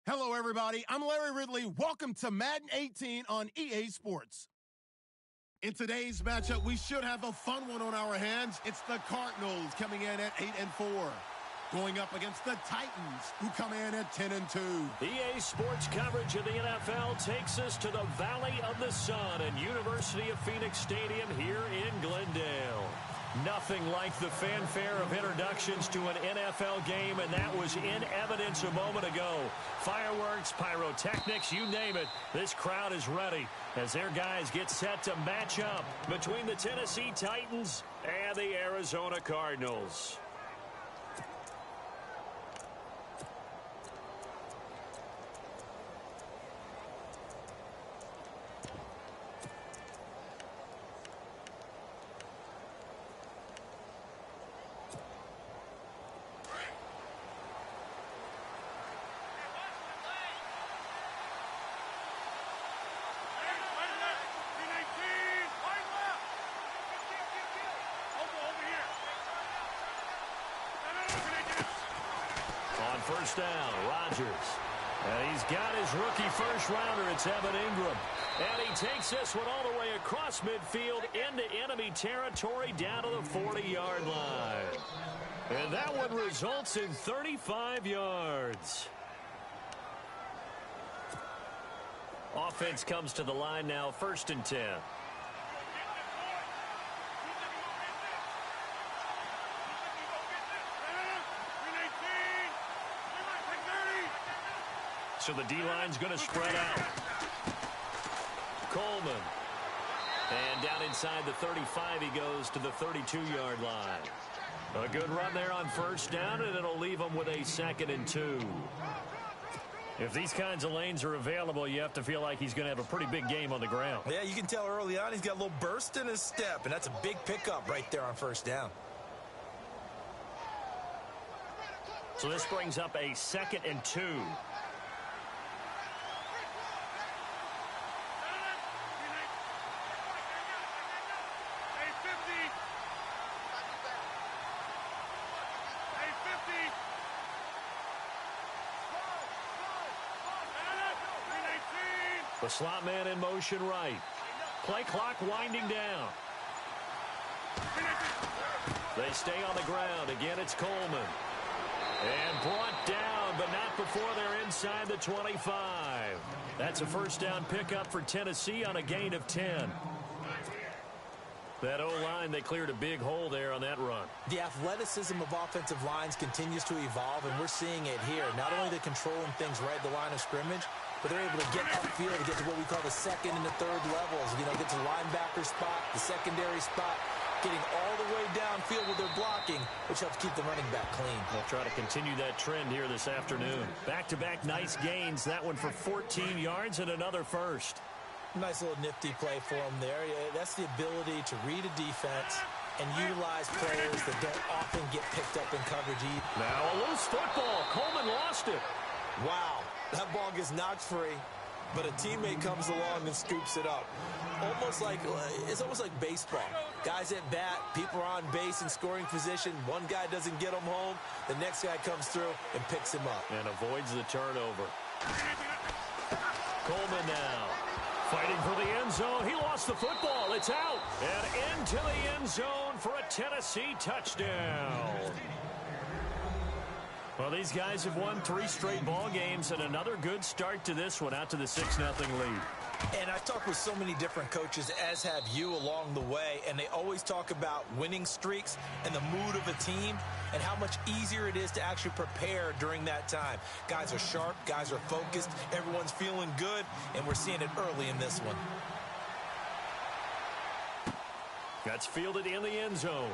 Hello, everybody. I'm Larry Ridley. Welcome to Madden 18 on EA Sports. In today's matchup, we should have a fun one on our hands. It's the Cardinals coming in at 8-4, going up against the Titans, who come in at 10-2. EA Sports coverage of the NFL takes us to the Valley of the Sun and University of Phoenix Stadium here in Glendale. Nothing like the fanfare of introductions to an NFL game, and that was in evidence a moment ago. Fireworks, pyrotechnics, you name it. This crowd is ready as their guys get set to match up between the Tennessee Titans and the Arizona Cardinals. First down, Rodgers. And he's got his rookie first-rounder. It's Evan Ingram. And he takes this one all the way across midfield into enemy territory down to the 40-yard line. And that one results in 35 yards. Offense comes to the line now, 1st and 10. So the D-line's going to spread out. Coleman. And down inside the 35, he goes to the 32-yard line. A good run there on first down, and it'll leave him with a 2nd and 2. If these kinds of lanes are available, you have to feel like he's going to have a pretty big game on the ground. Yeah, you can tell early on he's got a little burst in his step, and that's a big pickup right there on first down. So this brings up a 2nd and 2. The slot man in motion right. Play clock winding down. They stay on the ground. Again, it's Coleman. And brought down, but not before they're inside the 25. That's a first down pickup for Tennessee on a gain of 10. That O-line, they cleared a big hole there on that run. The athleticism of offensive lines continues to evolve, and we're seeing it here. Not only they're controlling things right at the line of scrimmage, but they're able to get upfield to get to what we call the 2nd and the 3rd levels. You know, get to the linebacker spot, the secondary spot, getting all the way downfield with their blocking, which helps keep the running back clean. They'll try to continue that trend here this afternoon. Back-to-back nice gains. That one for 14 yards and another first. Nice little nifty play for him there. Yeah, that's the ability to read a defense and utilize players that don't often get picked up in coverage either. Now a loose football. Coleman lost it. Wow, that ball gets knocked free, but a teammate comes along and scoops it up. It's almost like baseball. Guys at bat, people are on base in scoring position. One guy doesn't get him home. The next guy comes through and picks him up. And avoids the turnover. Coleman now. Fighting for the end zone. He lost the football. It's out. And into the end zone for a Tennessee touchdown. Well, these guys have won 3 straight ball games and another good start to this one out to the 6-0 lead. And I've talked with so many different coaches, as have you, along the way, and they always talk about winning streaks and the mood of a team and how much easier it is to actually prepare during that time. Guys are sharp, guys are focused, everyone's feeling good, and we're seeing it early in this one. That's fielded in the end zone.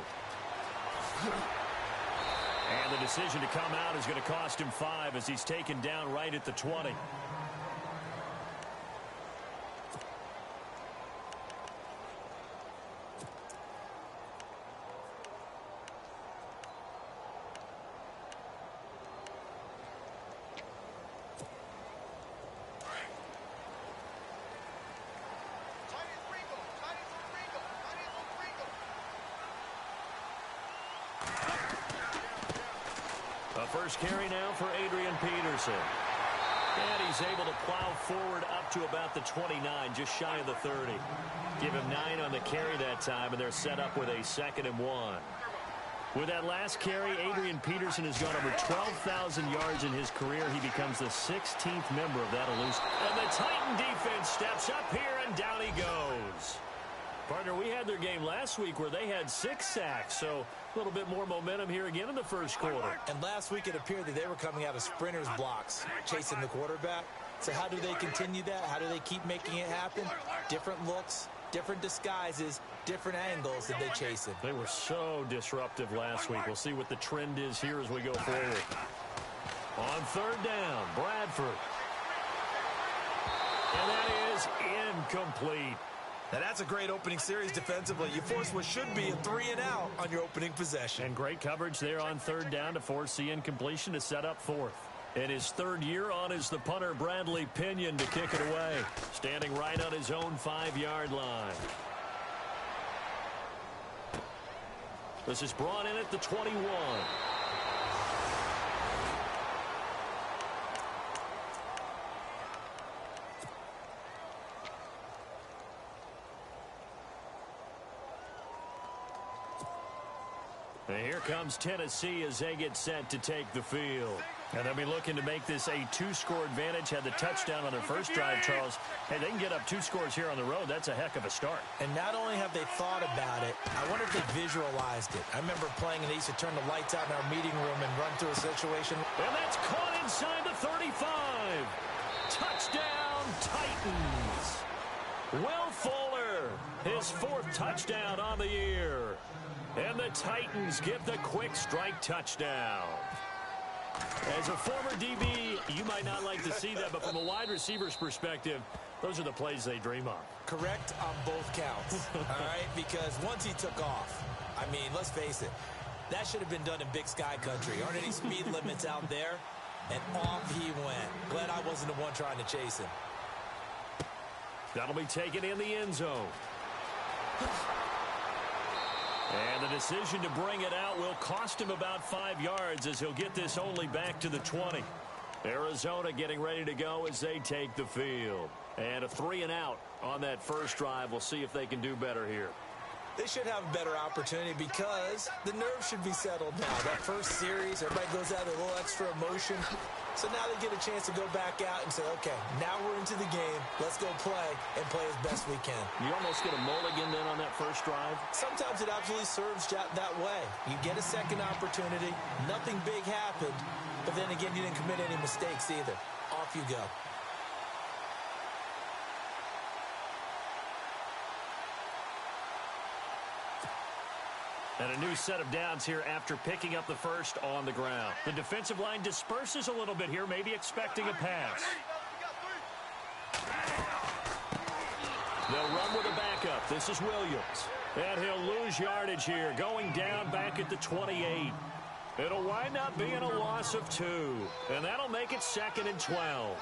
And the decision to come out is going to cost him 5 as he's taken down right at the 20. A first carry now for Adrian Peterson. And he's able to plow forward up to about the 29, just shy of the 30. Give him 9 on the carry that time, and they're set up with a 2nd and 1. With that last carry, Adrian Peterson has gone over 12,000 yards in his career. He becomes the 16th member of that elusive. And the Titan defense steps up here, and down he goes. Partner, we had their game last week where they had 6 sacks, so a little bit more momentum here again in the first quarter. And last week it appeared that they were coming out of sprinters blocks, chasing the quarterback. So how do they continue that? How do they keep making it happen? Different looks, different disguises, different angles that they chase him. They were so disruptive last week. We'll see what the trend is here as we go forward. On 3rd down, Bradford. And that is incomplete. Now that's a great opening series defensively. You force what should be a 3-and-out on your opening possession. And great coverage there on 3rd down to force the incompletion to set up 4th. In his 3rd year on is the punter Bradley Pinion to kick it away. Standing right on his own 5-yard line. This is brought in at the 21. And here comes Tennessee as they get set to take the field. And they'll be looking to make this a 2-score advantage. Had the touchdown on their first drive, Charles. Hey, they can get up 2 scores here on the road. That's a heck of a start. And not only have they thought about it, I wonder if they visualized it. I remember playing and they used to turn the lights out in our meeting room and run through a situation. And that's caught inside the 35. Touchdown, Titans. Will Fuller, his 4th touchdown on the year. And the Titans get the quick strike touchdown. As a former DB, you might not like to see that, but from a wide receiver's perspective, those are the plays they dream of. Correct on both counts, all right? Because once he took off, I mean, let's face it, that should have been done in Big Sky country. Aren't any speed limits out there? And off he went. Glad I wasn't the one trying to chase him. That'll be taken in the end zone. And the decision to bring it out will cost him about 5 yards as he'll get this only back to the 20. Arizona getting ready to go as they take the field. And a 3-and-out on that first drive. We'll see if they can do better here. They should have a better opportunity because the nerves should be settled now. That first series, everybody goes out with a little extra emotion. So now they get a chance to go back out and say, okay, now we're into the game. Let's go play and play as best we can. You almost get a mulligan then on that first drive? Sometimes it absolutely serves that way. You get a second opportunity. Nothing big happened. But then again, you didn't commit any mistakes either. Off you go. And a new set of downs here after picking up the first on the ground. The defensive line disperses a little bit here, maybe expecting a pass. They'll run with a backup. This is Williams. And he'll lose yardage here, going down back at the 28. It'll wind up being a loss of 2. And that'll make it 2nd and 12.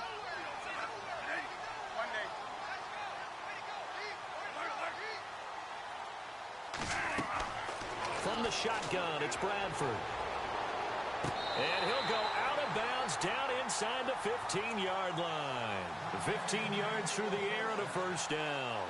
From the shotgun, it's Bradford. And he'll go out of bounds down inside the 15-yard line. 15 yards through the air and a first down.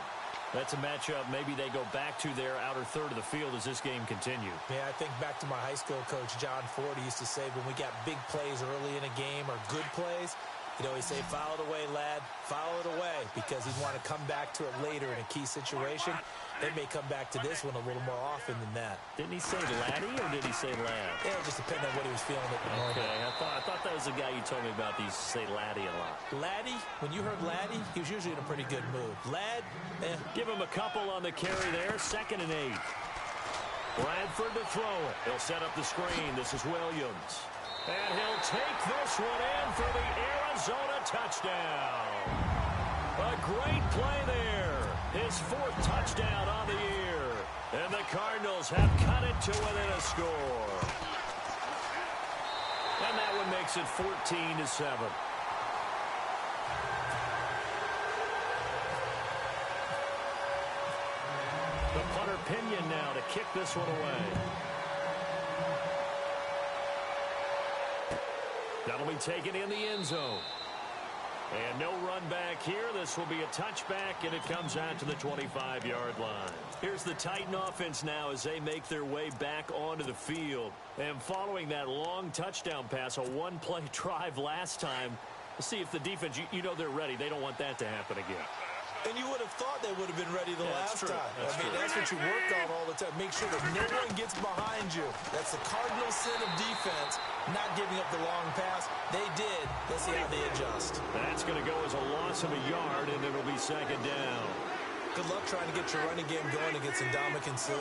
That's a matchup maybe they go back to their outer third of the field as this game continues. Yeah, I think back to my high school coach, John Ford. He used to say when we got big plays early in a game or good plays, he'd always say, file it away, lad. File it away, because he'd want to come back to it later in a key situation. They may come back to this one a little more often than that. Didn't he say laddie or did he say lad? Yeah, it just depended on what he was feeling at the moment. Okay, I thought that was the guy you told me about. He used to say laddie a lot. Laddie, when you heard laddie, he was usually in a pretty good mood. Lad, Give him a couple on the carry there. 2nd and 8. Bradford to throw it. He'll set up the screen. This is Williams. And he'll take this one in for the Arizona touchdown. A great play there. His 4th touchdown on the year. And the Cardinals have cut it to within a score. And that one makes it 14-7. The punter Pinion now to kick this one away. That'll be taken in the end zone. And no run back here. This will be a touchback, and it comes out to the 25-yard line. Here's the Titan offense now as they make their way back onto the field. And following that long touchdown pass, a one-play drive last time, we'll see if the defense, you know they're ready. They don't want that to happen again. And you would have thought they would have been ready the last time. That's what you work on all the time. Make sure that no one gets behind you. That's the cardinal sin of defense, not giving up the long pass. They did. Let's see how they adjust. That's going to go as a loss of a yard, and it'll be second down. Good luck trying to get your running game going against Ndamukong Suh.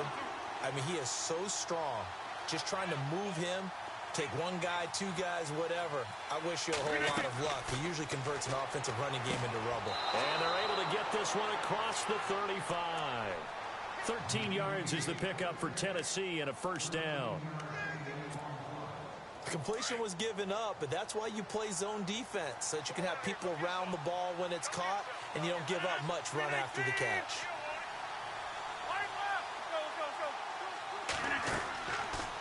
I mean, he is so strong. Just trying to move him, take one guy, two guys, whatever. I wish you a whole lot of luck. He usually converts an offensive running game into rubble. And they're able to get this one across the 35. 13 yards is the pickup for Tennessee and a first down. Completion was given up, but that's why you play zone defense, so that you can have people around the ball when it's caught, and you don't give up much run after the catch.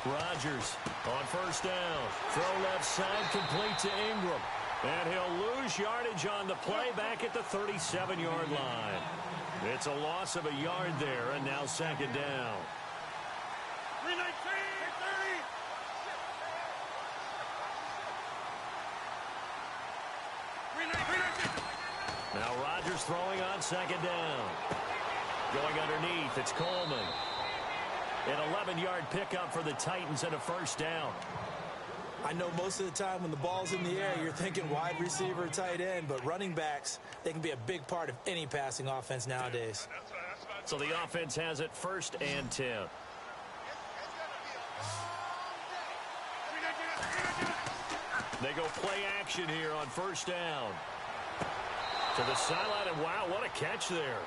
Rodgers on first down. Throw left side, complete to Ingram. And he'll lose yardage on the play back at the 37-yard line. It's a loss of a yard there, and now second down. Now Rodgers throwing on second down. Going underneath, it's Coleman. An 11-yard pickup for the Titans and a first down. I know most of the time when the ball's in the air, you're thinking wide receiver, tight end, but running backs, they can be a big part of any passing offense nowadays. So the offense has it first and 10. They go play action here on first down. To the sideline, and wow, what a catch there.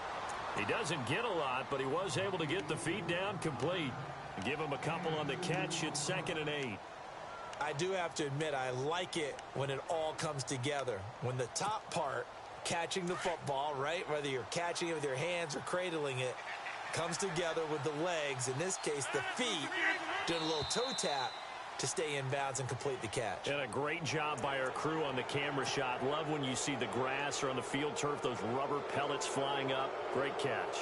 He doesn't get a lot, but he was able to get the feet down complete. Give him a couple on the catch. It's 2nd and 8. I do have to admit, I like it when it all comes together. When the top part, catching the football, right, whether you're catching it with your hands or cradling it, comes together with the legs, in this case the feet, doing a little toe tap to stay in bounds and complete the catch. And a great job by our crew on the camera shot. Love when you see the grass or on the field turf, those rubber pellets flying up. Great catch.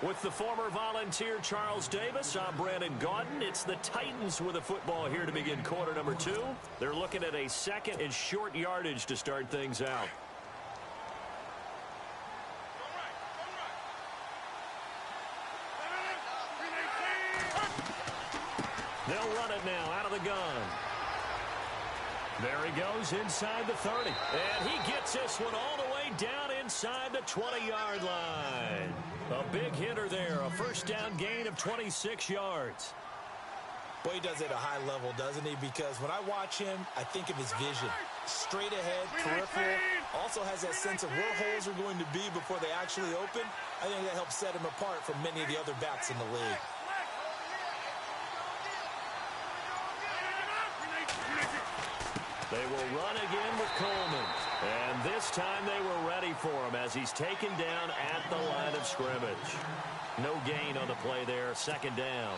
With the former Volunteer Charles Davis, I'm Brandon Gaudin. It's the Titans with a football here to begin quarter number 2. They're looking at a second and short yardage to start things out. They'll run it now out of the gun. There he goes inside the 30. And he gets this one all the way down inside the 20-yard line. A big hitter there, a first down gain of 26 yards. Boy, he does it at a high level, doesn't he? Because when I watch him, I think of his vision. Straight ahead, peripheral. Also has that sense of where holes are going to be before they actually open. I think that helps set him apart from many of the other backs in the league. They will run again with Coleman. And this time they were ready for him as he's taken down at the line of scrimmage. No gain on the play there, second down.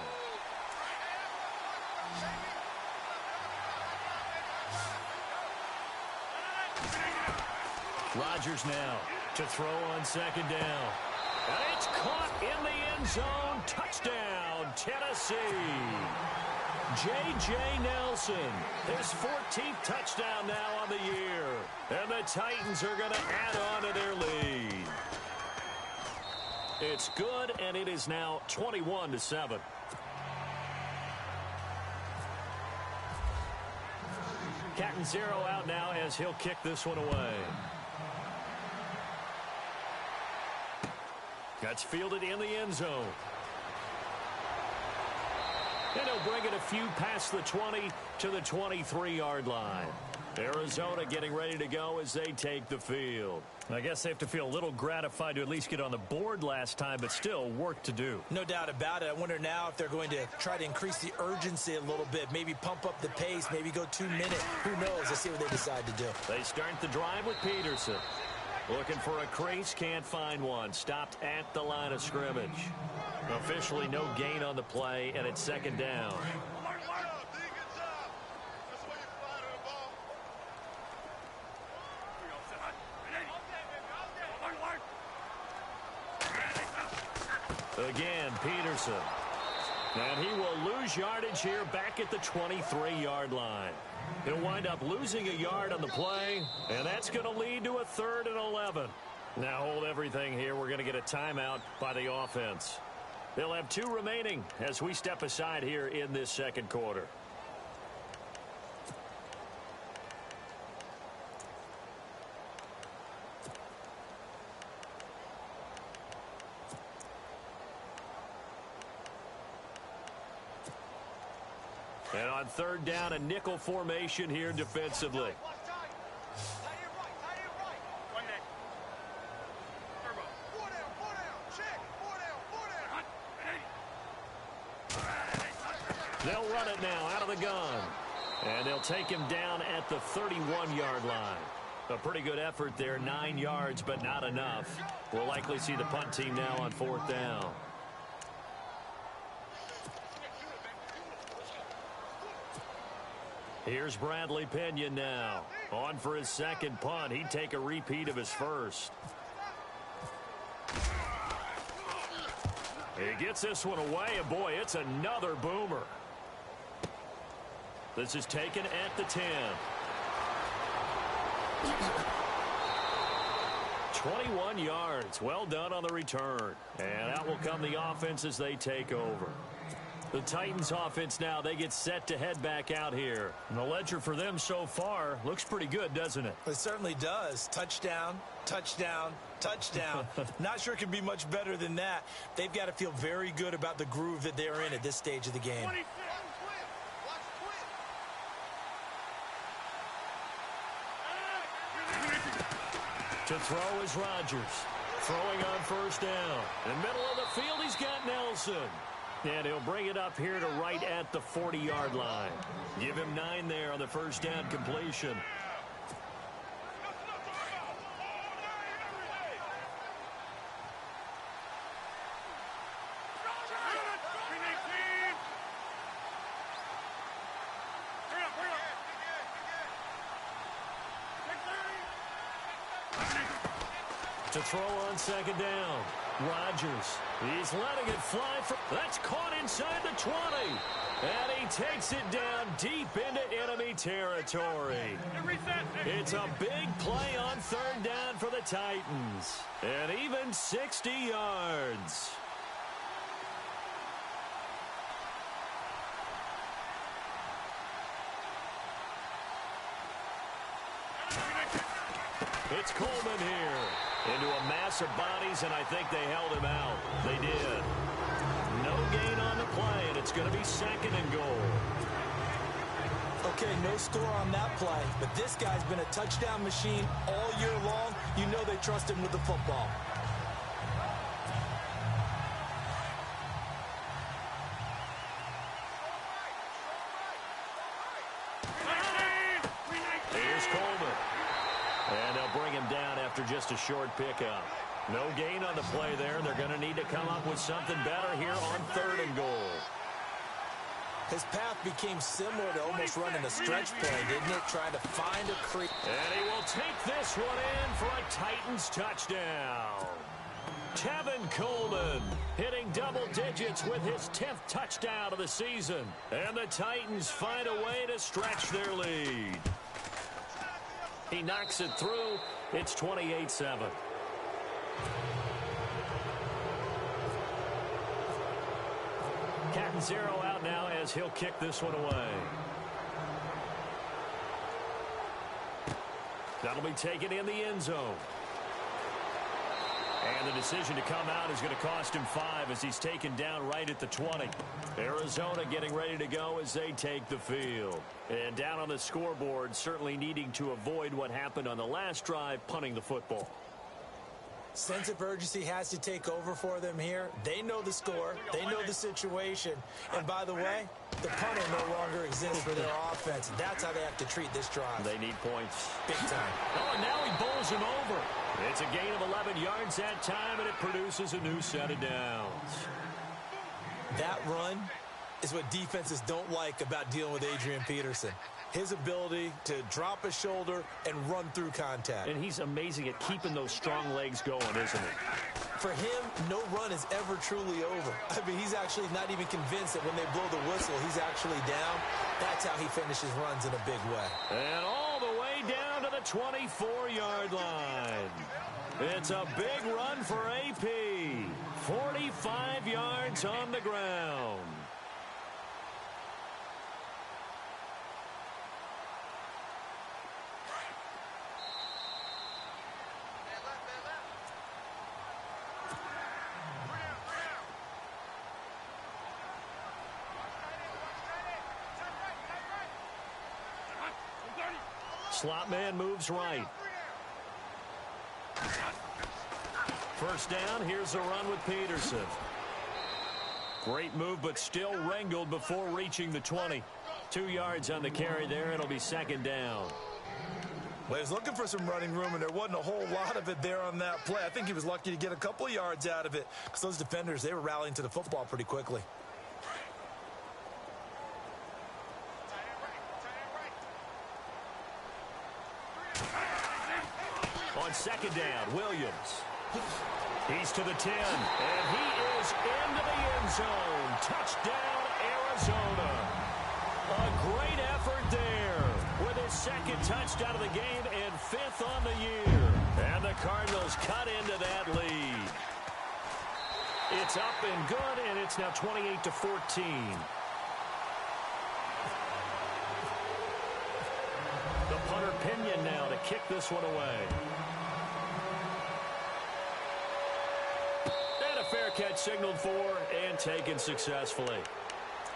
Rodgers now to throw on second down. And it's caught in the end zone. Touchdown, Tennessee. J.J. Nelson, his 14th touchdown now on the year. And the Titans are going to add on to their lead. It's good, and it is now 21-7. Catanzaro out now as he'll kick this one away. That's fielded in the end zone. And he'll bring it a few past the 20 to the 23-yard line. Arizona getting ready to go as they take the field. I guess they have to feel a little gratified to at least get on the board last time, but still work to do. No doubt about it. I wonder now if they're going to try to increase the urgency a little bit, maybe pump up the pace, maybe go 2 minutes. Who knows? Let's see what they decide to do. They start the drive with Peterson. Looking for a crease, can't find one. Stopped at the line of scrimmage. Officially no gain on the play, and it's second down. Again, Peterson. And he will lose yardage here back at the 23-yard line. He'll wind up losing a yard on the play, and that's going to lead to a 3rd and 11. Now hold everything here. We're going to get a timeout by the offense. They'll have 2 remaining as we step aside here in this second quarter. And on 3rd down, a nickel formation here defensively. They'll run it now out of the gun. And they'll take him down at the 31-yard line. A pretty good effort there, 9 yards, but not enough. We'll likely see the punt team now on 4th down. Here's Bradley Pinion now. On for his second punt. He'd take a repeat of his first. He gets this one away, and boy, it's another boomer. This is taken at the 10. 21 yards. Well done on the return. And out will come the offense as they take over. The Titans offense now, they get set to head back out here. And the ledger for them so far looks pretty good, doesn't it? It certainly does. Touchdown, touchdown, touchdown. Not sure it can be much better than that. They've got to feel very good about the groove that they're in at this stage of the game. To throw is Rodgers. Throwing on 1st down. In the middle of the field, he's got Nelson. And he'll bring it up here to right at the 40-yard line. Give him 9 there on the 1st down completion. To throw on 2nd down. Rodgers. He's letting it fly. That's caught inside the 20. And he takes it down deep into enemy territory. It's a big play on 3rd down for the Titans. And even 60 yards. It's Coleman here. Into a mass of bodies, and I think they held him out. They did. No gain on the play, and it's going to be 2nd and goal. Okay, no score on that play, but this guy's been a touchdown machine all year long. You know they trust him with the football. Here's Coleman. And they'll bring him down after just a short pickup. No gain on the play there. They're going to need to come up with something better here on 3rd and goal. His path became similar to almost running a stretch play, didn't it? Trying to find a crease. And he will take this one in for a Titans touchdown. Tevin Coleman hitting double digits with his 10th touchdown of the season. And the Titans find a way to stretch their lead. He knocks it through. It's 28-7. Catanzaro out now as he'll kick this one away. That'll be taken in the end zone. And the decision to come out is going to cost him 5 as he's taken down right at the 20. Arizona getting ready to go as they take the field. And down on the scoreboard, certainly needing to avoid what happened on the last drive, punting the football. Sense of urgency has to take over for them here. They know the score. They know the situation. And by the way, the punter no longer exists for their offense. That's how they have to treat this drive. They need points. Big time. Oh, and now he bowls him over. It's a gain of 11 yards that time, and it produces a new set of downs. That run is what defenses don't like about dealing with Adrian Peterson. His ability to drop a shoulder and run through contact. And he's amazing at keeping those strong legs going, isn't he? For him, no run is ever truly over. I mean, he's actually not even convinced that when they blow the whistle, he's actually down. That's how he finishes runs in a big way. And all the way down to the 24-yard line. It's a big run for AP. 45 yards on the ground. Slot man moves right. First down, here's a run with Peterson. Great move, but still wrangled before reaching the 20. 2 yards on the carry there. It'll be second down. Well, he was looking for some running room, and there wasn't a whole lot of it there on that play. I think he was lucky to get a couple of yards out of it because those defenders, they were rallying to the football pretty quickly. On second down, Williams. He's to the 10, and he is into the end zone. Touchdown, Arizona. A great effort there with his second touchdown of the game and 5th on the year. And the Cardinals cut into that lead. It's up and good, and it's now 28-14. The punter Pinion now to kick this one away. And a fair catch signaled for and taken successfully.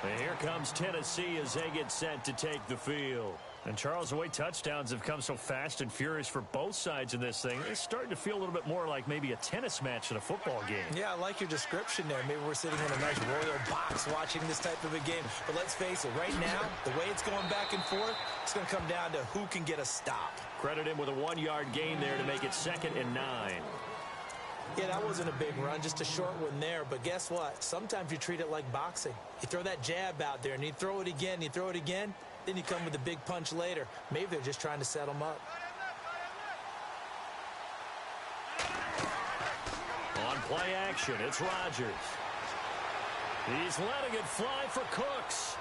And here comes Tennessee as they get set to take the field. And, Charles, the way touchdowns have come so fast and furious for both sides in this thing, it's starting to feel a little bit more like maybe a tennis match than a football game. Yeah, I like your description there. Maybe we're sitting in a nice royal box watching this type of a game. But let's face it, right now, the way it's going back and forth, it's going to come down to who can get a stop. Credit him with a 1-yard gain there to make it 2nd and 9. Yeah, that wasn't a big run, just a short one there. But guess what? Sometimes you treat it like boxing. You throw that jab out there, and you throw it again, you throw it again. Then you come with a big punch later. Maybe they're just trying to set them up. On play action, it's Rodgers. He's letting it fly for Cooks.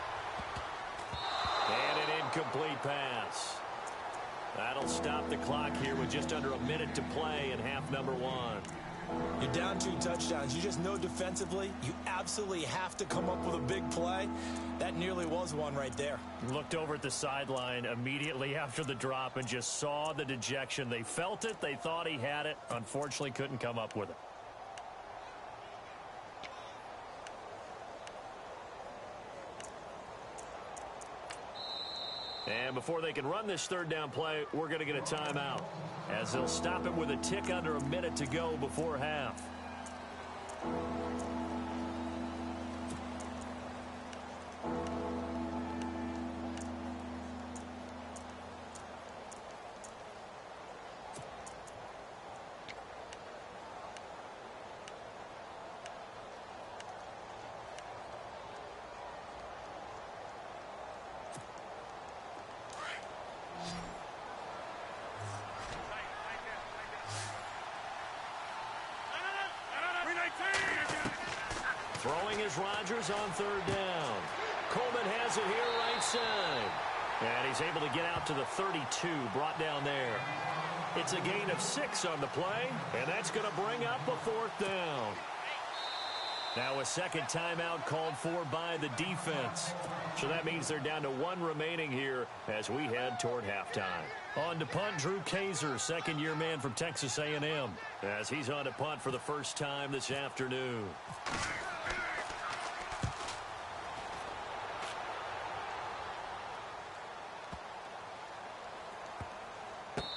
And an incomplete pass. That'll stop the clock here with just under a minute to play in half number 1. You're down 2 touchdowns. You just know defensively you absolutely have to come up with a big play. That nearly was one right there. Looked over at the sideline immediately after the drop and just saw the dejection. They felt it. They thought he had it. Unfortunately, couldn't come up with it. And before they can run this 3rd down play, we're going to get a timeout, as they'll stop it with a tick under a minute to go before half. Throwing is Rodgers on 3rd down. Coleman has it here right side. And he's able to get out to the 32, brought down there. It's a gain of 6 on the play, and that's going to bring up a 4th down. Now a second timeout called for by the defense. So that means they're down to one remaining here as we head toward halftime. On to punt, Drew Kaiser, second-year man from Texas A&M, as he's on to punt for the first time this afternoon.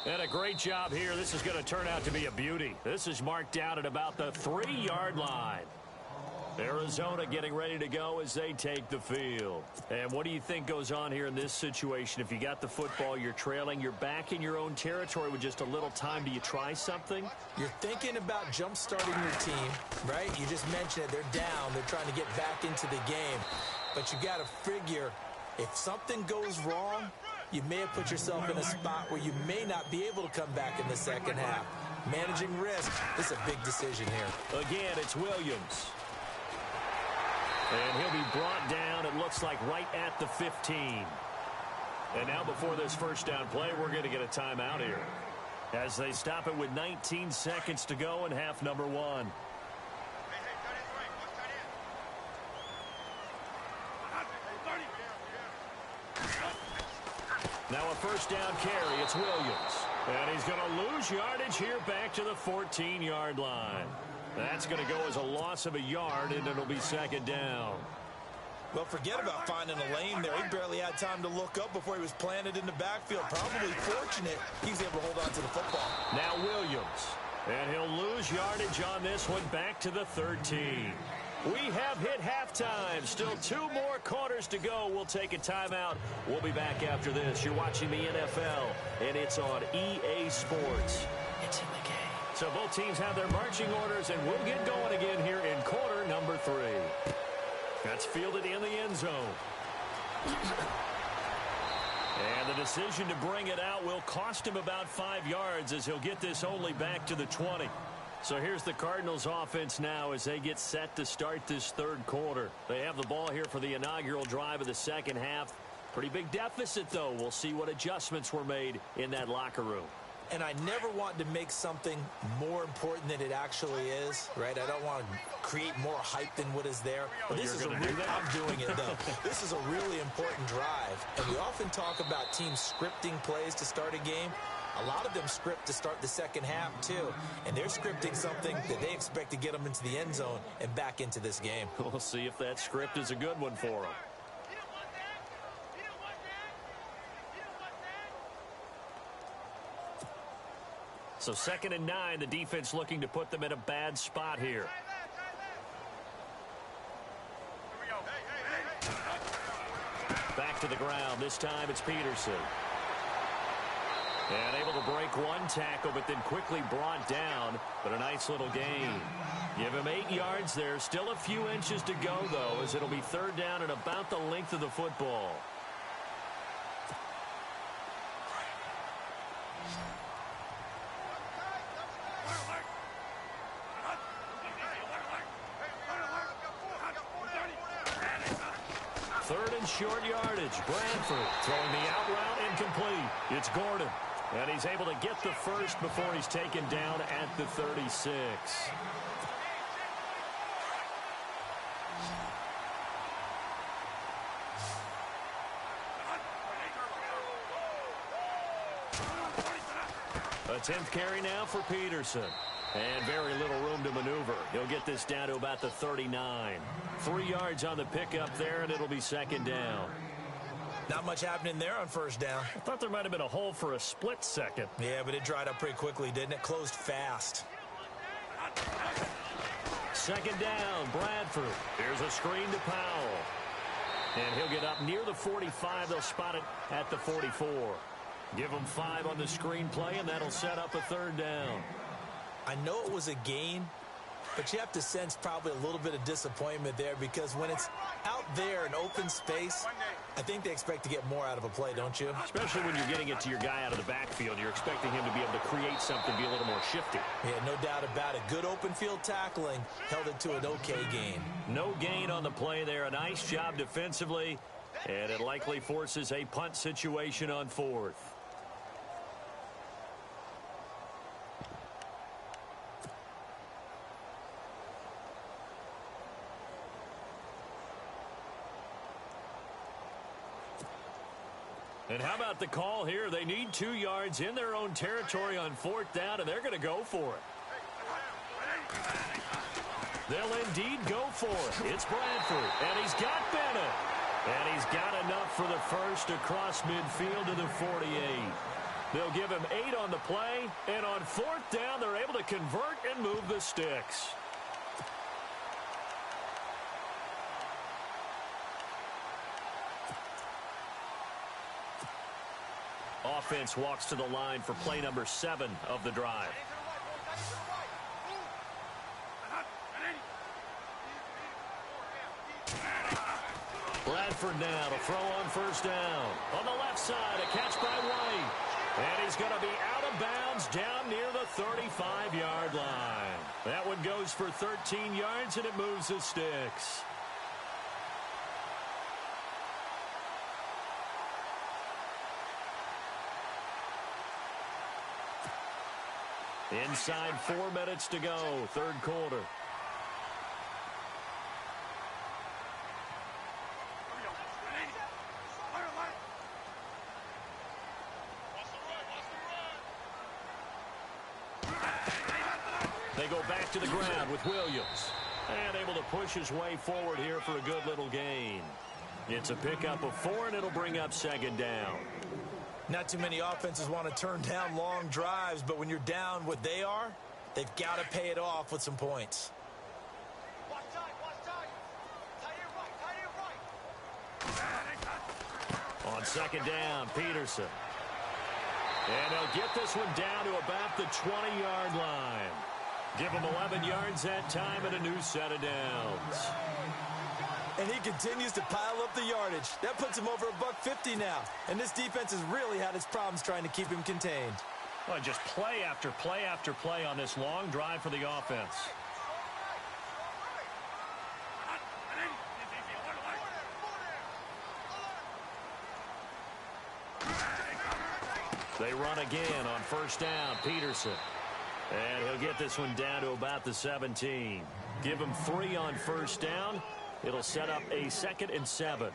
And a great job here. This is going to turn out to be a beauty. This is marked out at about the 3-yard line. Arizona getting ready to go as they take the field. And what do you think goes on here in this situation? If you got the football, you're trailing, you're back in your own territory with just a little time. Do you try something? You're thinking about jump-starting your team, right? You just mentioned it. They're down. They're trying to get back into the game. But you got to figure if something goes wrong, you may have put yourself in a spot where you may not be able to come back in the second half. Managing risk, this is a big decision here. Again, it's Williams. And he'll be brought down, it looks like, right at the 15. And now before this first down play, we're going to get a timeout here, as they stop it with 19 seconds to go in half number one. Now a first down carry. It's Williams. And he's going to lose yardage here back to the 14-yard line. That's going to go as a loss of a yard, and it'll be second down. Well, forget about finding a lane there. He barely had time to look up before he was planted in the backfield. Probably fortunate he was able to hold on to the football. Now Williams. And he'll lose yardage on this one back to the 13. We have hit halftime. Still 2 more quarters to go. We'll take a timeout. We'll be back after this. You're watching the NFL, and it's on EA Sports. It's in the game. So both teams have their marching orders, and we'll get going again here in quarter number 3. That's fielded in the end zone. And the decision to bring it out will cost him about 5 yards, as he'll get this only back to the 20. So here's the Cardinals offense now as they get set to start this third quarter. They have the ball here for the inaugural drive of the second half. Pretty big deficit, though. We'll see what adjustments were made in that locker room. And I never want to make something more important than it actually is, right? I don't want to create more hype than what is there. But this is I'm doing it, though. This is a really important drive. And we often talk about teams scripting plays to start a game. A lot of them script to start the second half, too. And they're scripting something that they expect to get them into the end zone and back into this game. We'll see if that script is a good one for them. So 2nd and 9, the defense looking to put them in a bad spot here. Back to the ground. This time it's Peterson. And able to break one tackle, but then quickly brought down. But a nice little gain. Give him 8 yards there. Still a few inches to go, though, as it'll be third down and about the length of the football. Third and short yardage. Bradford throwing the out route incomplete. It's Gordon. And he's able to get the first before he's taken down at the 36. A 10th carry now for Peterson. And very little room to maneuver. He'll get this down to about the 39. 3 yards on the pickup there, and it'll be second down. Not much happening there on first down. I thought there might have been a hole for a split second. Yeah, but it dried up pretty quickly, didn't it? Closed fast. Second down, Bradford. Here's a screen to Powell. And he'll get up near the 45. They'll spot it at the 44. Give him 5 on the screen play, and that'll set up a third down. I know it was a gain, but you have to sense probably a little bit of disappointment there, because when it's out there in open space, I think they expect to get more out of a play, don't you? Especially when you're getting it to your guy out of the backfield. You're expecting him to be able to create something, be a little more shifty. Yeah, no doubt about it. Good open field tackling held it to an okay gain. No gain on the play there. A nice job defensively, and it likely forces a punt situation on 4th. And how about the call here? They need 2 yards in their own territory on 4th down, and they're going to go for it. They'll indeed go for it. It's Bradford, and he's got Bennett. And he's got enough for the first across midfield to the 48. They'll give him 8 on the play, and on 4th down, they're able to convert and move the sticks. Offense walks to the line for play number 7 of the drive. Bradford now to throw on 1st down. On the left side, a catch by White. And he's going to be out of bounds down near the 35-yard line. That one goes for 13 yards, and it moves the sticks. Inside 4 minutes to go, 3rd quarter. They go back to the ground with Williams. And able to push his way forward here for a good little gain. It's a pickup of 4, and it'll bring up 2nd down. Not too many offenses want to turn down long drives, but when you're down what they are, they've got to pay it off with some points. On 2nd down, Peterson. And they'll get this one down to about the 20-yard line. Give him 11 yards that time and a new set of downs. And he continues to pile up the yardage. That puts him over $150 now. And this defense has really had its problems trying to keep him contained. Well, just play after play after play on this long drive for the offense. They run again on 1st down, Peterson. And he'll get this one down to about the 17. Give him 3 on 1st down. It'll set up a 2nd and 7.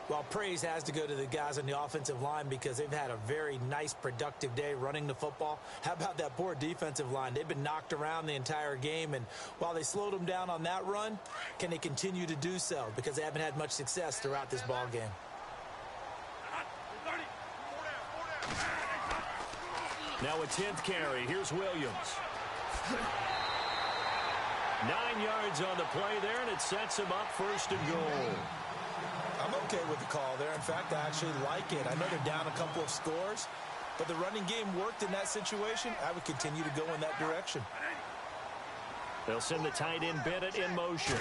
Well, praise has to go to the guys on the offensive line because they've had a very nice, productive day running the football. How about that poor defensive line? They've been knocked around the entire game, and while they slowed them down on that run, can they continue to do so? Because they haven't had much success throughout this ball game. Now a 10th carry. Here's Williams. 9 yards on the play there, and it sets him up 1st and goal. I'm okay with the call there. In fact, I actually like it. I know they're down a couple of scores, but the running game worked in that situation. I would continue to go in that direction. They'll send the tight end Bennett in motion.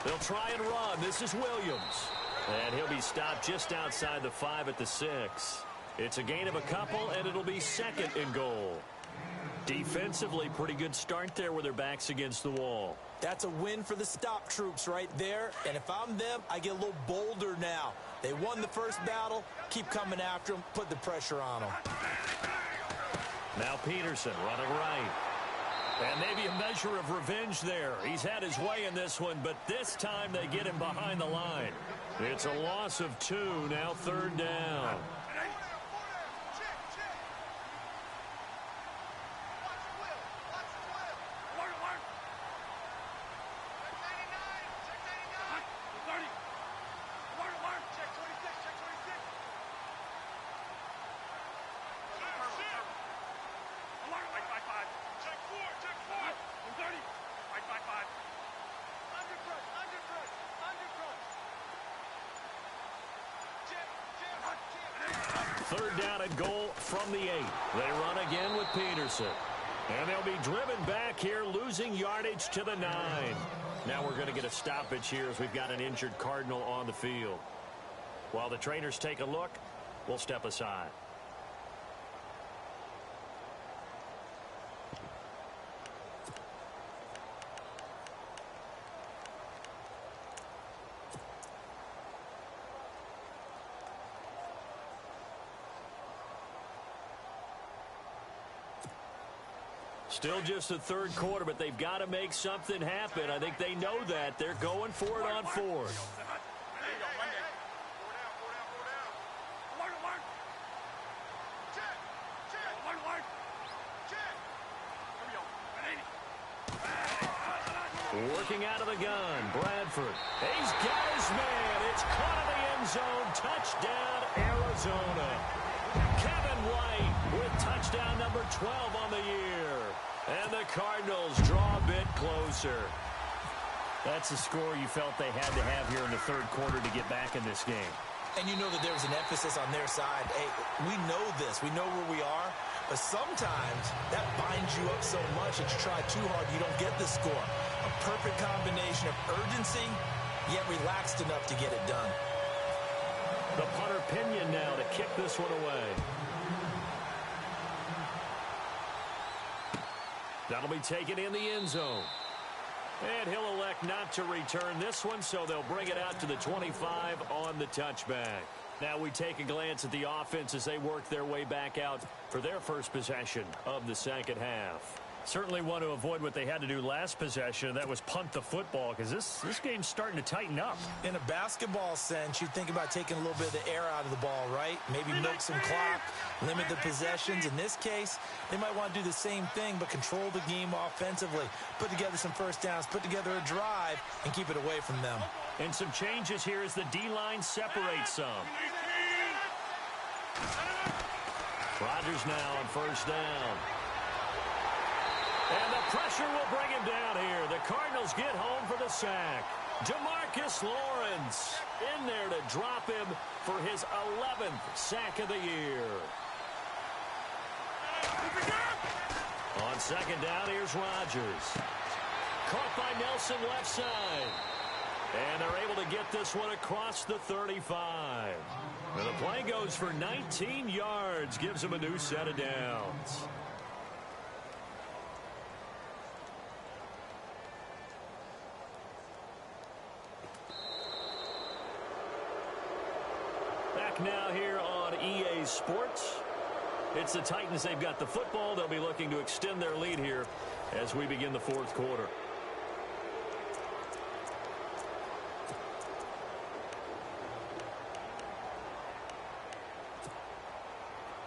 They'll try and run. This is Williams. And he'll be stopped just outside the 5 at the 6. It's a gain of a couple, and it'll be 2nd and goal. Defensively, pretty good start there with their backs against the wall. That's a win for the stop troops right there. And if I'm them, I get a little bolder now. They won the first battle. Keep coming after them. Put the pressure on them. Now Peterson running right. And maybe a measure of revenge there. He's had his way in this one, but this time they get him behind the line. It's a loss of 2, now 3rd down. Third down and goal from the 8. They run again with Peterson. And they'll be driven back here, losing yardage to the 9. Now we're going to get a stoppage here as we've got an injured Cardinal on the field. While the trainers take a look, we'll step aside. Still just the 3rd quarter, but they've got to make something happen. I think they know that. They're going for it on 4th. Working out of the gun, Bradford. He's got his man. It's caught in the end zone. Touchdown, Arizona. Kevin White with touchdown number 12 on the year. And the Cardinals draw a bit closer. That's a score you felt they had to have here in the third quarter to get back in this game. And you know that there was an emphasis on their side. Hey, we know this. We know where we are. But sometimes that binds you up so much that you try too hard, you don't get the score. A perfect combination of urgency, yet relaxed enough to get it done. The punter Pinion now to kick this one away. That'll be taken in the end zone. And he'll elect not to return this one, so they'll bring it out to the 25 on the touchback. Now we take a glance at the offense as they work their way back out for their first possession of the second half. Certainly want to avoid what they had to do last possession. That was punt the football, because this game's starting to tighten up. In a basketball sense, you think about taking a little bit of the air out of the ball, right? Maybe milk some clock, limit the possessions. In this case, they might want to do the same thing, but control the game offensively. Put together some first downs, put together a drive, and keep it away from them. And some changes here as the D-line separates some. Rodgers now on first down. And the pressure will bring him down here. The Cardinals get home for the sack. DeMarcus Lawrence in there to drop him for his 11th sack of the year. On second down, here's Rodgers. Caught by Nelson left side. And they're able to get this one across the 35. And the play goes for 19 yards. Gives him a new set of downs. Back now here on EA Sports. It's the Titans. They've got the football. They'll be looking to extend their lead here as we begin the fourth quarter.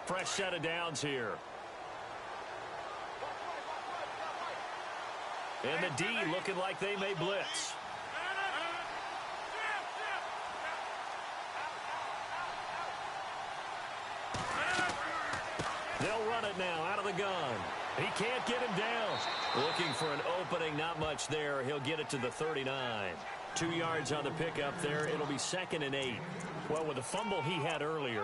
Fresh set of downs here. And the D looking like they may blitz. They'll run it now out of the gun. He can't get him down. Looking for an opening, not much there. He'll get it to the 39. 2 yards on the pickup there. It'll be 2nd and 8. Well, with the fumble he had earlier,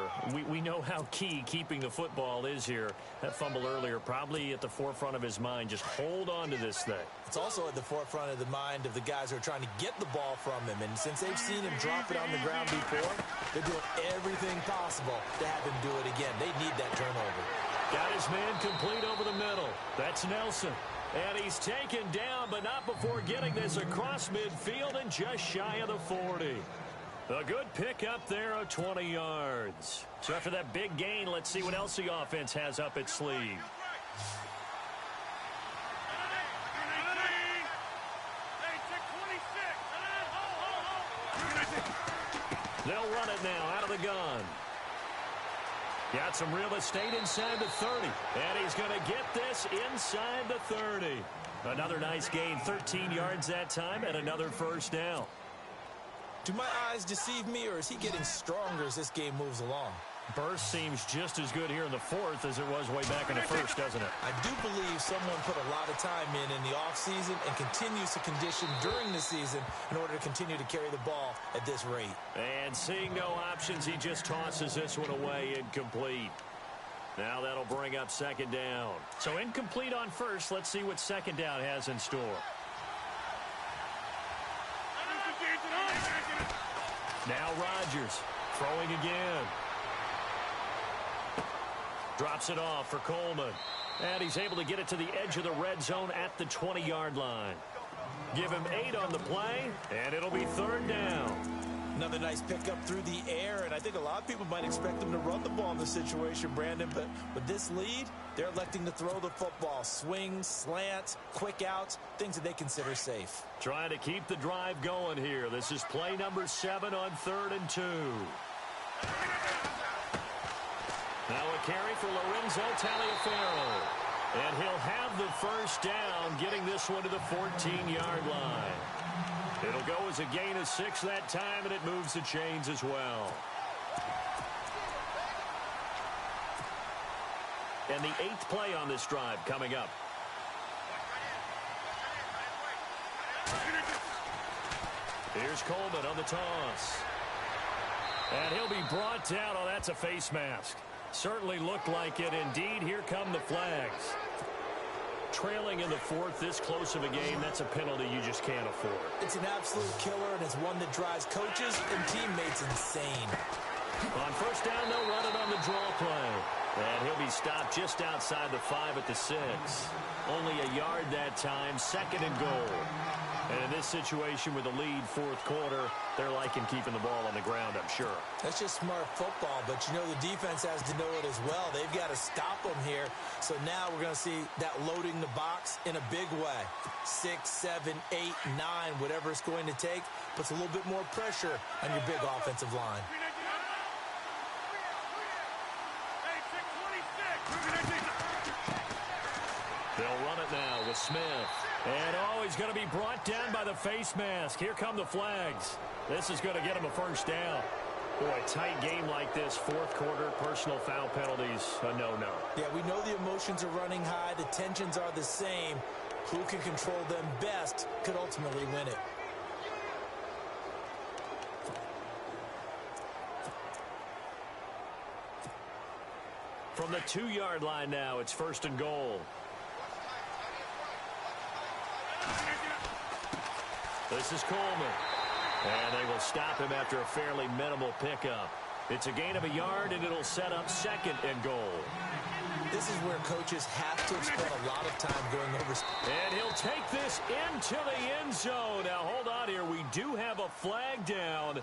we know how key keeping the football is here. That fumble earlier probably at the forefront of his mind. Just hold on to this thing. It's also at the forefront of the mind of the guys who are trying to get the ball from him. And since they've seen him drop it on the ground before, they're doing everything possible to have him do it again. They need that turnover. Got his man complete over the middle. That's Nelson. And he's taken down, but not before getting this across midfield and just shy of the 40. A good pick up there of 20 yards. So after that big gain, let's see what else the offense has up its sleeve. They'll run it now out of the gun. Got some real estate inside the 30. And he's going to get this inside the 30. Another nice gain, 13 yards that time, and another first down. Do my eyes deceive me, or is he getting stronger as this game moves along? Burst seems just as good here in the fourth as it was way back in the first, doesn't it? I do believe someone put a lot of time in the offseason and continues to condition during the season in order to continue to carry the ball at this rate. And seeing no options, he just tosses this one away incomplete. Now that'll bring up second down. So incomplete on first. Let's see what second down has in store. Now Rodgers throwing again. Drops it off for Coleman. And he's able to get it to the edge of the red zone at the 20-yard line. Give him 8 on the play, and it'll be third down. Another nice pickup through the air, and I think a lot of people might expect them to run the ball in this situation, Brandon, but with this lead, they're electing to throw the football. Swings, slants, quick outs, things that they consider safe. Trying to keep the drive going here. This is play number 7 on 3rd and 2. Now a carry for Lorenzo Taliaferro. And he'll have the first down, getting this one to the 14-yard line. It'll go as a gain of 6 that time, and it moves the chains as well. And the 8th play on this drive coming up. Here's Coleman on the toss. And he'll be brought down. Oh, that's a face mask. Certainly looked like it. Indeed, here come the flags. Trailing in the 4th, this close of a game, that's a penalty you just can't afford. It's an absolute killer, and it's one that drives coaches and teammates insane. On first down, they'll run it on the draw play. And he'll be stopped just outside the 5 at the 6. Only a yard that time, 2nd and goal. And in this situation with the lead 4th quarter, they're liking keeping the ball on the ground, I'm sure. That's just smart football, but you know the defense has to know it as well. They've got to stop them here. So now we're going to see that loading the box in a big way. 6, 7, 8, 9, whatever it's going to take, puts a little bit more pressure on your big offensive line. They'll run it now with Smith. And, oh, he's going to be brought down by the face mask. Here come the flags. This is going to get him a first down. Boy, tight game like this, 4th quarter, personal foul penalties, a no-no. Yeah, we know the emotions are running high. The tensions are the same. Who can control them best could ultimately win it. From the 2-yard line now, it's 1st and goal. This is Coleman. And they will stop him after a fairly minimal pickup. It's a gain of a yard, and it'll set up 2nd and goal. This is where coaches have to spend a lot of time going over. And he'll take this into the end zone. Now, hold on here. We do have a flag down.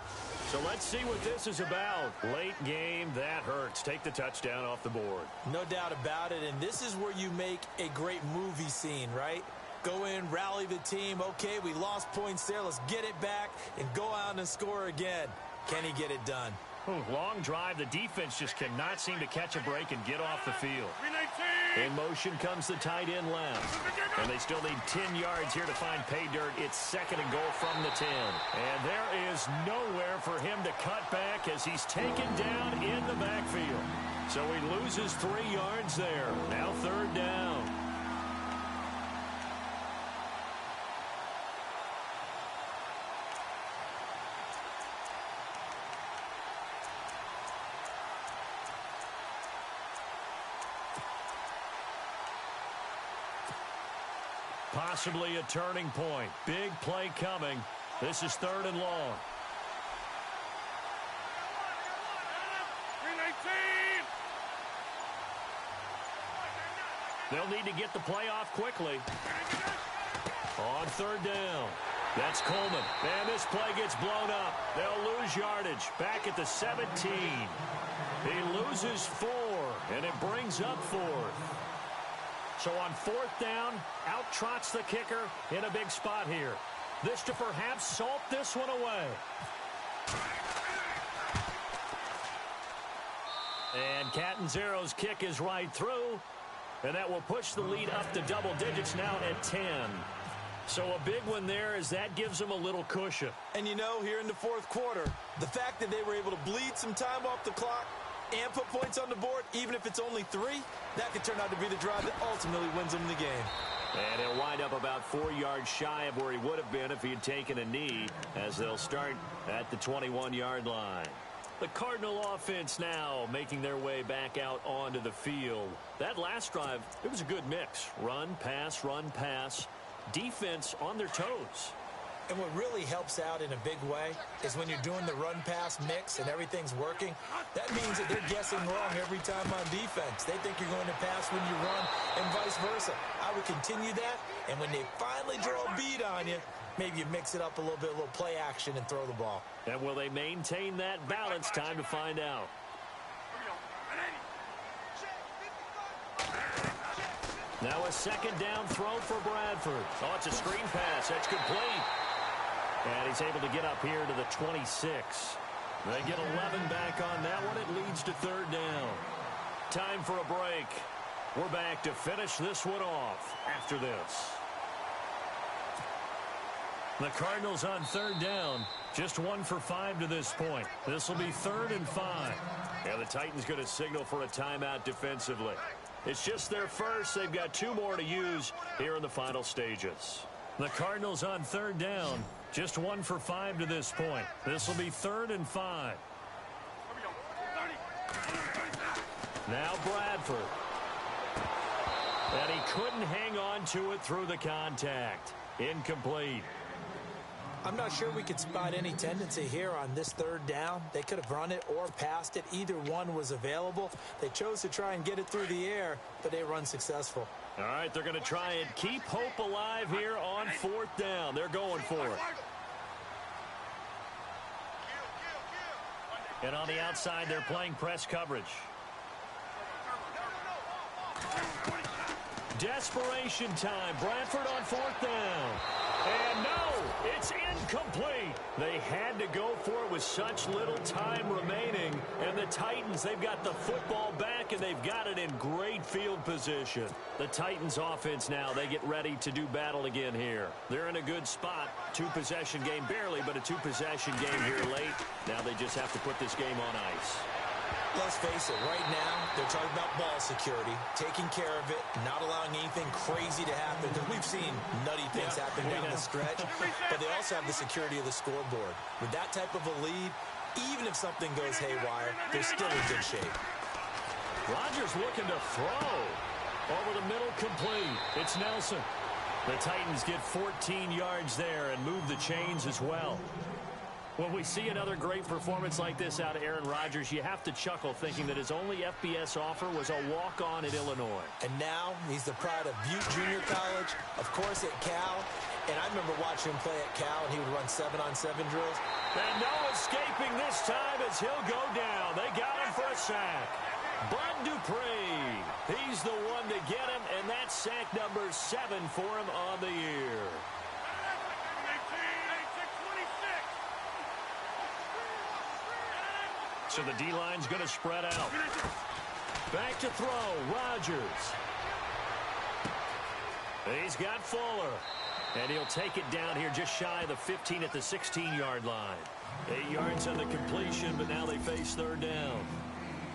So let's see what this is about. Late game, that hurts. Take the touchdown off the board. No doubt about it. And this is where you make a great movie scene, right? Go in, rally the team. Okay, we lost points there. Let's get it back and go out and score again. Can he get it done? Long drive. The defense just cannot seem to catch a break and get off the field. In motion comes the tight end left. And they still need 10 yards here to find pay dirt. It's 2nd and goal from the 10. And there is nowhere for him to cut back as he's taken down in the backfield. So he loses 3 yards there. Now 3rd down. Possibly a turning point. Big play coming. This is 3rd and long. They'll need to get the play off quickly. On 3rd down. That's Coleman. And this play gets blown up. They'll lose yardage. Back at the 17. He loses 4, and it brings up 4th. So on 4th down, out trots the kicker in a big spot here. This to perhaps salt this one away. And Catanzaro's kick is right through. And that will push the lead up to double digits now at 10. So a big one there as that gives them a little cushion. And you know, here in the 4th quarter, the fact that they were able to bleed some time off the clock and put points on the board, even if it's only 3, that could turn out to be the drive that ultimately wins them the game. And he'll wind up about 4 yards shy of where he would have been if he had taken a knee, as they'll start at the 21-yard line. The Cardinal offense now making their way back out onto the field. That last drive, it was a good mix. Run, pass, defense on their toes. And what really helps out in a big way is when you're doing the run-pass mix and everything's working, that means that they're guessing wrong every time on defense. They think you're going to pass when you run and vice versa. I would continue that, and when they finally draw a beat on you, maybe you mix it up a little bit, a little play action, and throw the ball. And will they maintain that balance? Time to find out. Now a 2nd down throw for Bradford. Oh, it's a screen pass. That's complete. And he's able to get up here to the 26. They get 11 back on that one. It leads to 3rd down. Time for a break. We're back to finish this one off after this. The Cardinals on third down. Just 1 for 5 to this point. This will be 3rd and 5. And the Titans going to signal for a timeout defensively. It's just their first. They've got 2 more to use here in the final stages. The Cardinals on third down. Just 1 for 5 to this point. This will be 3rd and 5. Now Bradford. And he couldn't hang on to it through the contact. Incomplete. I'm not sure we could spot any tendency here on this 3rd down. They could have run it or passed it. Either one was available. They chose to try and get it through the air, but they were unsuccessful. All right, they're going to try and keep hope alive here on 4th down. They're going for it. And on the outside, they're playing press coverage. Desperation time. Bradford on 4th down. And no, it's incomplete. They had to go for it with such little time remaining. And the Titans, they've got the football back, and they've got it in great field position. The Titans offense now, they get ready to do battle again here. They're in a good spot. 2-possession game barely, but a 2-possession game here late. Now they just have to put this game on ice. Let's face it, right now, they're talking about ball security, taking care of it, not allowing anything crazy to happen, because we've seen nutty things happen down the stretch, but they also have the security of the scoreboard. With that type of a lead, even if something goes haywire, they're still in good shape. Rodgers looking to throw. Over the middle, complete. It's Nelson. The Titans get 14 yards there and move the chains as well. When we see another great performance like this out of Aaron Rodgers, you have to chuckle thinking that his only FBS offer was a walk-on at Illinois. And now he's the pride of Butte Junior College, of course at Cal. And I remember watching him play at Cal, and he would run 7-on-7 drills. And no escaping this time as he'll go down. They got him for a sack. Bud Dupree, he's the one to get him, and that's sack number 7 for him on the year. So the D-line's going to spread out. Back to throw, Rodgers. He's got Fuller. And he'll take it down here just shy of the 15 at the 16-yard line. 8 yards on the completion, but now they face 3rd down.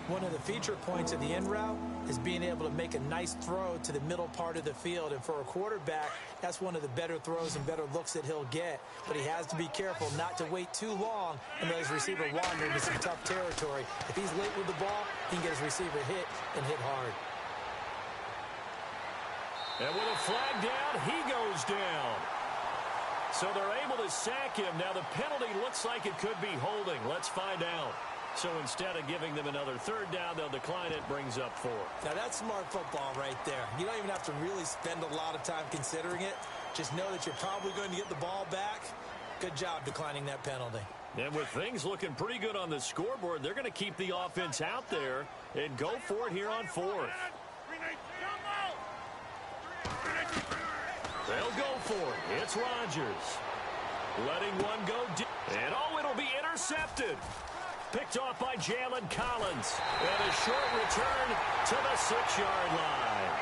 One of the feature points of the in route is being able to make a nice throw to the middle part of the field. And for a quarterback, that's one of the better throws and better looks that he'll get. But he has to be careful not to wait too long and let his receiver wander into some tough territory. If he's late with the ball, he can get his receiver hit and hit hard. And with a flag down, he goes down. So they're able to sack him. Now the penalty looks like it could be holding. Let's find out. So instead of giving them another 3rd down, they'll decline it, brings up 4. Now that's smart football right there. You don't even have to really spend a lot of time considering it. Just know that you're probably going to get the ball back. Good job declining that penalty. And with things looking pretty good on the scoreboard, they're going to keep the offense out there and go for it here on 4th. They'll go for it. It's Rodgers. Letting one go deep. And oh, it'll be intercepted. Picked off by Jalen Collins. And a short return to the 6-yard line.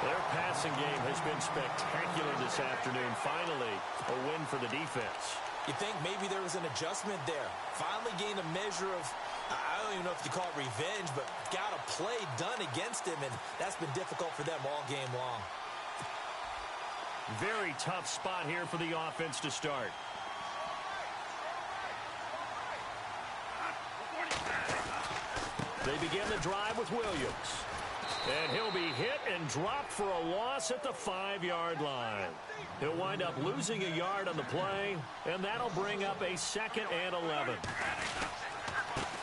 Their passing game has been spectacular this afternoon. Finally, a win for the defense. You think maybe there was an adjustment there. Finally gained a measure of, I don't even know if you call it revenge, but got a play done against him, and that's been difficult for them all game long. Very tough spot here for the offense to start. They begin the drive with Williams. And he'll be hit and dropped for a loss at the 5-yard line. He'll wind up losing a yard on the play, and that'll bring up a 2nd and 11.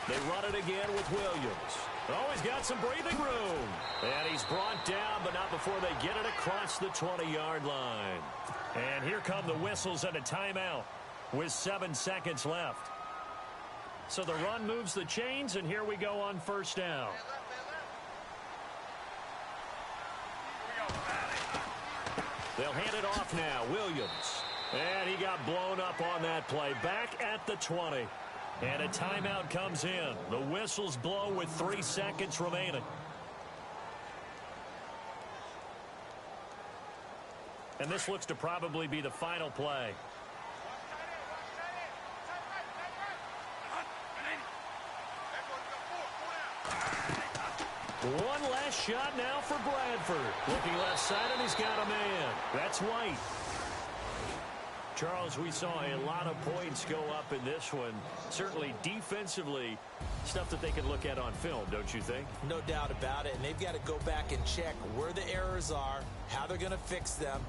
They run it again with Williams. Oh, he's got some breathing room. And he's brought down, but not before they get it across the 20-yard line. And here come the whistles and a timeout with 7 seconds left. So the run moves the chains, and here we go on 1st down. They'll hand it off now. Williams. And he got blown up on that play. Back at the 20. And a timeout comes in. The whistles blow with 3 seconds remaining. And this looks to probably be the final play. One last shot now for Bradford. Looking left side, and he's got a man. That's White. Charles, we saw a lot of points go up in this one. Certainly defensively, stuff that they can look at on film, don't you think? No doubt about it. And they've got to go back and check where the errors are, how they're going to fix them,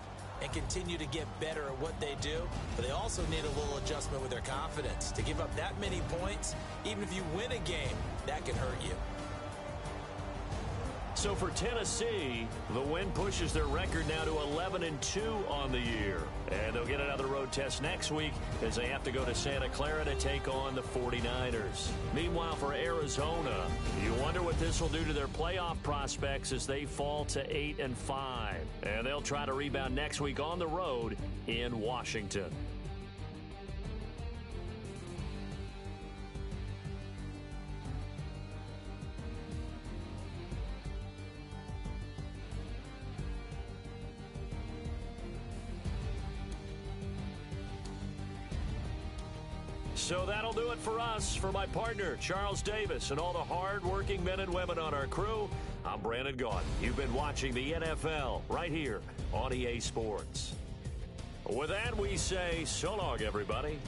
and continue to get better at what they do. But they also need a little adjustment with their confidence. To give up that many points, even if you win a game, that can hurt you. So for Tennessee, the win pushes their record now to 11-2 on the year. And they'll get another road test next week as they have to go to Santa Clara to take on the 49ers. Meanwhile, for Arizona, you wonder what this will do to their playoff prospects as they fall to 8-5. And they'll try to rebound next week on the road in Washington. So that'll do it for us. For my partner, Charles Davis, and all the hard-working men and women on our crew, I'm Brandon Gaudin. You've been watching the NFL right here on EA Sports. With that, we say so long, everybody.